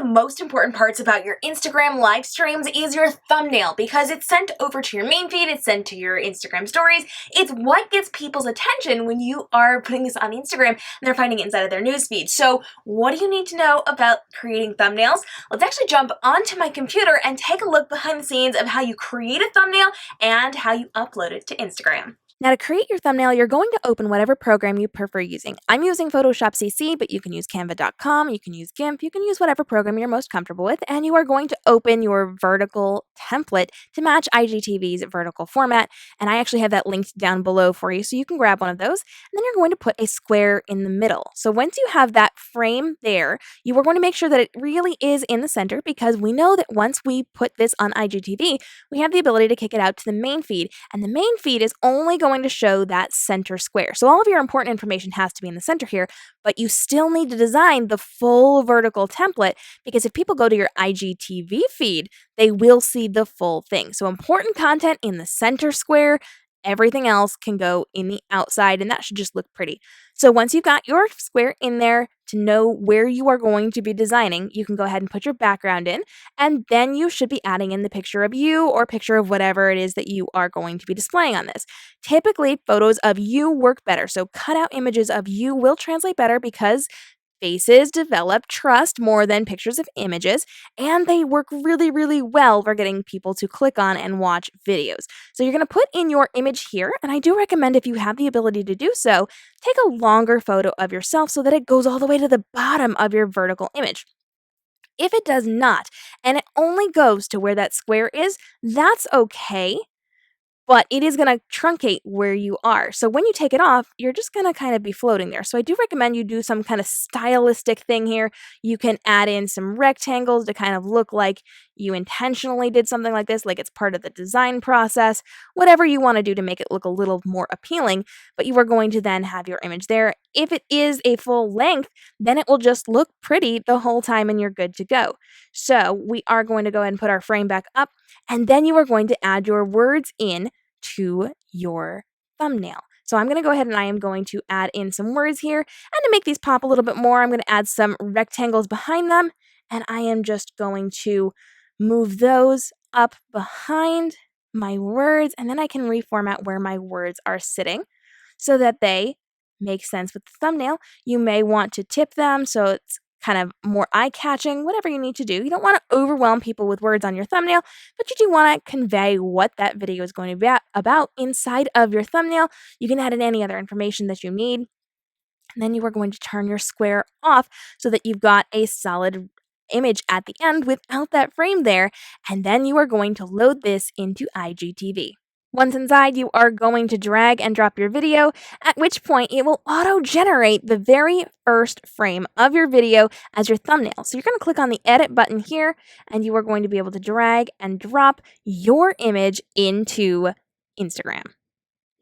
the most important parts about your Instagram live streams is your thumbnail, because it's sent over to your main feed, it's sent to your Instagram stories. It's what gets people's attention when you are putting this on Instagram and they're finding it inside of their newsfeed. So what do you need to know about creating thumbnails? Let's actually jump onto my computer and take a look behind the scenes of how you create a thumbnail and how you upload it to Instagram. Now, to create your thumbnail, you're going to open whatever program you prefer using. I'm using Photoshop CC, but you can use Canva.com, you can use GIMP, you can use whatever program you're most comfortable with, and you are going to open your vertical template to match IGTV's vertical format, and I actually have that linked down below for you, so you can grab one of those, and then you're going to put a square in the middle. So once you have that frame there, you are going to make sure that it really is in the center, because we know that once we put this on IGTV, we have the ability to kick it out to the main feed, and the main feed is only going to show that center square. So all of your important information has to be in the center here, but you still need to design the full vertical template, because if people go to your IGTV feed, they will see the full thing. So important content in the center square, everything else can go in the outside, and that should just look pretty. So once you've got your square in there, to know where you are going to be designing, you can go ahead and put your background in, and then you should be adding in the picture of you or picture of whatever it is that you are going to be displaying on this. Typically, photos of you work better, so cut out images of you will translate better, because faces develop trust more than pictures of images, and they work really, really well for getting people to click on and watch videos. So you're going to put in your image here, and I do recommend, if you have the ability to do so, take a longer photo of yourself so that it goes all the way to the bottom of your vertical image. If it does not, and it only goes to where that square is, that's okay, but it is going to truncate where you are. So when you take it off, you're just going to kind of be floating there. So I do recommend you do some kind of stylistic thing here. You can add in some rectangles to kind of look like you intentionally did something like this, like it's part of the design process, whatever you want to do to make it look a little more appealing, but you are going to then have your image there. If it is a full length, then it will just look pretty the whole time and you're good to go. So we are going to go ahead and put our frame back up, and then you are going to add your words in to your thumbnail. So I'm going to go ahead and I am going to add in some words here, and to make these pop a little bit more, I'm going to add some rectangles behind them, and I am just going to move those up behind my words, and then I can reformat where my words are sitting so that they make sense with the thumbnail. You may want to tip them so it's kind of more eye-catching, whatever you need to do. You don't want to overwhelm people with words on your thumbnail, but you do want to convey what that video is going to be about inside of your thumbnail. You can add in any other information that you need. And then you are going to turn your square off so that you've got a solid image at the end without that frame there. And then you are going to load this into IGTV. Once inside, you are going to drag and drop your video, at which point it will auto-generate the very first frame of your video as your thumbnail. So you're going to click on the edit button here, and you are going to be able to drag and drop your image into Instagram.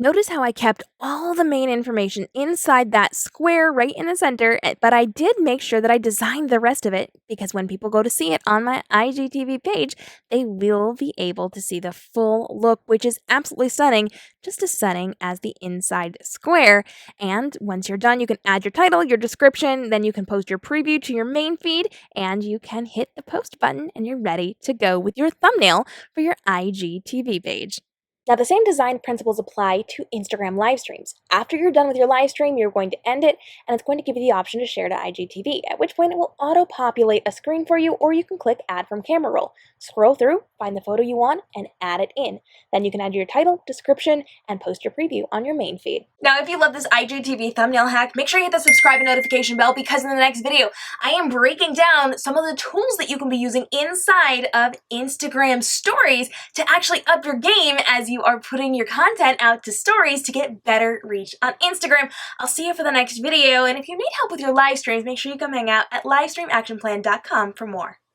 Notice how I kept all the main information inside that square right in the center, but I did make sure that I designed the rest of it, because when people go to see it on my IGTV page, they will be able to see the full look, which is absolutely stunning, just as stunning as the inside square. And once you're done, you can add your title, your description, then you can post your preview to your main feed, and you can hit the post button, and you're ready to go with your thumbnail for your IGTV page. Now, the same design principles apply to Instagram live streams. After you're done with your live stream, you're going to end it, and it's going to give you the option to share to IGTV, at which point it will auto-populate a screen for you, or you can click Add from Camera Roll. Scroll through, find the photo you want, and add it in. Then you can add your title, description, and post your preview on your main feed. Now, if you love this IGTV thumbnail hack, make sure you hit the subscribe and notification bell, because in the next video, I am breaking down some of the tools that you can be using inside of Instagram stories to actually up your game as you are putting your content out to stories to get better reach on Instagram. I'll see you for the next video, and if you need help with your live streams, make sure you come hang out at livestreamactionplan.com for more.